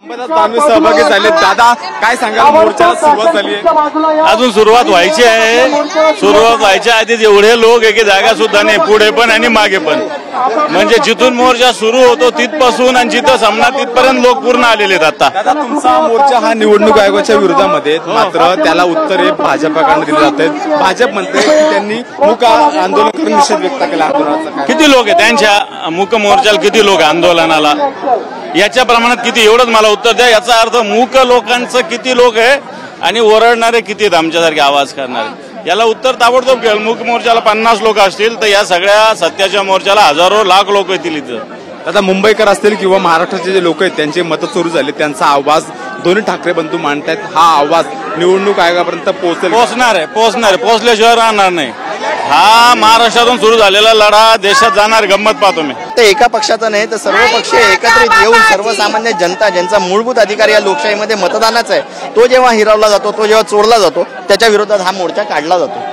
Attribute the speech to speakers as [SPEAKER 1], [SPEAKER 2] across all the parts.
[SPEAKER 1] सहभागी झाले. दादा काय सांगाल, मोर्चाला सुरुवात झाली आहे?
[SPEAKER 2] अजून सुरुवात व्हायची आहे. सुरुवात व्हायच्या आधीच एवढे लोक एके जागा सुद्धा नाही, पुढे पण आणि मागे पण. म्हणजे जिथून मोर्चा सुरू होतो तिथपासून आणि जिथं संपणार तिथपर्यंत लोक पूर्ण आलेले आहेत. आता
[SPEAKER 1] दादा तुमचा मोर्चा हा निवडणूक आयोगाच्या विरोधामध्ये, मात्र त्याला उत्तरे भाजपकडून दिली जाते. भाजप म्हणते की त्यांनी मूक आंदोलन करून निषेध व्यक्त केला. आंदोलनाचा
[SPEAKER 2] किती लोक आहे त्यांच्या मूक मोर्चाला? किती लोक आंदोलनाला? याच्या प्रमाणात किती, एवढंच मला उत्तर द्या. याचा अर्थ मूक लोकांचं किती लोक आहे आणि ओरडणारे किती आहेत आमच्यासारखे आवाज करणारे? याला उत्तर ताबडतोब घ्या. मूक मोर्चाला 50 लोक असतील तर या सगळ्या सत्याच्या मोर्चाला हजारो लाख लोक येतील इथं.
[SPEAKER 1] आता मुंबईकर असतील किंवा महाराष्ट्राचे जे लोक आहेत त्यांचे मतं चोरी झाले, त्यांचा आवाज दोन्ही ठाकरे बंधू मांडतायत. हा आवाज निवडणूक आयोगापर्यंत
[SPEAKER 2] पोहोचणार आहे. पोहोचल्याशिवाय राहणार नाही. हा महाराष्ट्रातून सुरू झालेला लढा देशात जाणार. गंमत पाहतो मी.
[SPEAKER 3] ते एका पक्षाचा नाही तर सर्व पक्ष एकत्रित येऊन सर्वसामान्य जनता ज्यांचा मूलभूत अधिकार या लोकशाहीमध्ये मतदानाचा आहे, तो जेव्हा हिरावला जातो, तो जेव्हा चोरला जातो, त्याच्या विरोधात हा मोर्चा काढला जातो.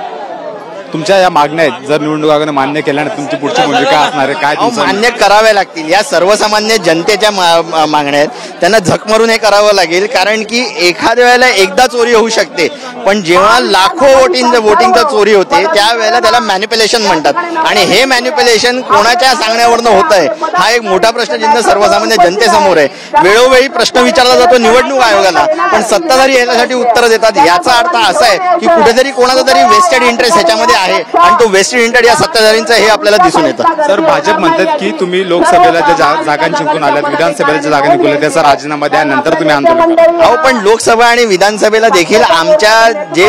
[SPEAKER 1] तुमच्या या मागण्या आहेत, जर निवडणूक आयोगाने मान्य केल्या नाही तुमची पुढची भूमिका असणार आहे काय?
[SPEAKER 3] मान्य कराव्या लागतील. या सर्वसामान्य जनतेच्या मागण्या आहेत, त्यांना झक मारून हे करावं लागेल. कारण की एखाद्या वेळेला एकदा चोरी होऊ शकते, पण जेव्हा लाखो वोटिंगचा चोरी होते त्यावेळेला त्याला मॅनिप्युलेशन म्हणतात. आणि हे मॅनिप्युलेशन कोणाच्या सांगण्यावरनं होत आहे हा एक मोठा प्रश्नचिन्ह सर्वसामान्य जनतेसमोर आहे. वेळोवेळी प्रश्न विचारला जातो निवडणूक आयोगाला, पण सत्ताधारी याच्यासाठी उत्तर देतात. याचा अर्थ असा आहे की कुठेतरी कोणाचा तरी वेस्टेड इंटरेस्ट ह्याच्यामध्ये आहे आणि तो वेस्टेड इंटरेस्ट या सत्ताधारींचा हे आपल्याला दिसून येतं.
[SPEAKER 1] सर, भाजप म्हणतात की तुम्ही लोकसभेला ज्या जागा जिंकून आल्यात, विधानसभेला ज्या जागा निघून त्याचा राजीनामा द्या, नंतर तुम्ही आंदोलन करा.
[SPEAKER 3] अहो, पण लोकसभा आणि विधानसभेला देखील आमच्या जे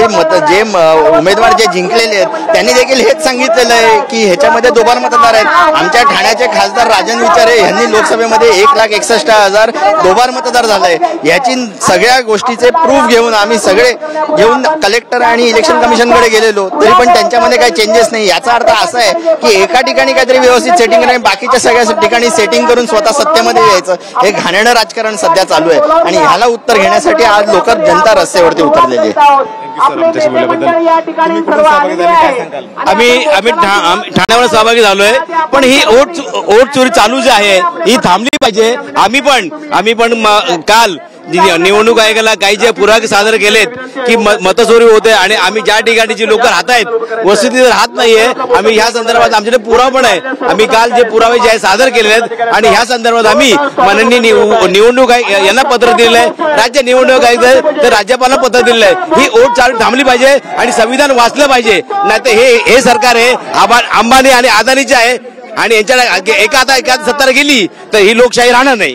[SPEAKER 3] उमेदवार जे जिंकलेले आहेत त्यांनी देखील हेच सांगितलेलं आहे की ह्याच्यामध्ये दोबार मतदार आहेत. आमच्या ठाण्याचे खासदार राजन विचारे यांनी लोकसभेमध्ये 1,61,000 दोबार मतदार झालाय. याची सगळ्या गोष्टीचे प्रूफ घेऊन आम्ही सगळे घेऊन कलेक्टर आणि इलेक्शन कमिशनकडे गेलेलो, तरी पण त्यांच्यामध्ये काही चेंजेस नाही. याचा अर्थ असा आहे की एका ठिकाणी काहीतरी व्यवस्थित सेटिंग नाही, बाकीच्या सगळ्या ठिकाणी सेटिंग करून स्वतः सत्तेमध्ये यायचं, हे घाणेरडं राजकारण सध्या चालू आहे. आणि ह्याला उत्तर घेण्यासाठी आज लोक जनता रस्त्यावरती उतरलेली आहे.
[SPEAKER 4] आम्ही ठाण्यावर सहभागी झालोय, पण ही ओट चोरी चालू जी आहे ही थांबली पाहिजे. आम्ही पण काल निवडणूक आयोगाला काही जे पुरावे सादर केलेत की मतचोरी होते आणि आम्ही ज्या ठिकाणी जी लोक राहत आहेत वस्तुस्थिती राहत नाहीये, आम्ही ह्या संदर्भात आमच्याकडे पुरावा पण आहे. आम्ही काल जे पुरावे जे सादर केले आहेत आणि ह्या संदर्भात आम्ही माननीय निवडणूक आयोग यांना पत्र दिलेलं आहे, राज्य निवडणूक आयोग तर राज्यपालांना पत्र दिलेलं आहे. ही ओट चालू थांबली पाहिजे आणि संविधान वाचलं पाहिजे. नाहीतर हे सरकार आहे अंबानी आणि अदानीचे आहे आणि यांच्या एका सत्ता गेली तर ही लोकशाही राहणार नाही.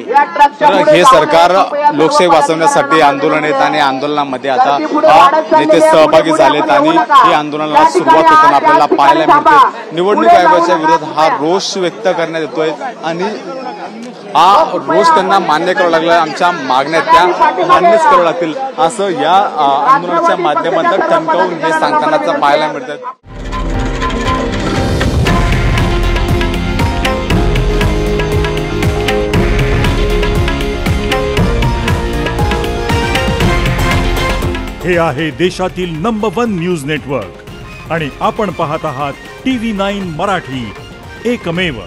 [SPEAKER 1] हे सरकार लोकशाही वाचवण्यासाठी आंदोलन आहेत आणि आंदोलनामध्ये आता नेते सहभागी झालेत आणि ही आंदोलनाला सुरुवात होताना आपल्याला पाहायला मिळते. निवडणूक आयोगाच्या विरोधात हा रोष व्यक्त करण्यात येतोय आणि हा रोष त्यांना मान्य करावं लागला. आमच्या मागण्या त्या मान्यच करावं लागतील असं या आंदोलनाच्या माध्यमातून ठणकावून हे सांगताना पाहायला मिळतात.
[SPEAKER 5] हे आहे देशातील नंबर 1 न्यूज नेटवर्क आणि आपण पाहत आहात TV9 मराठी, एकमेव.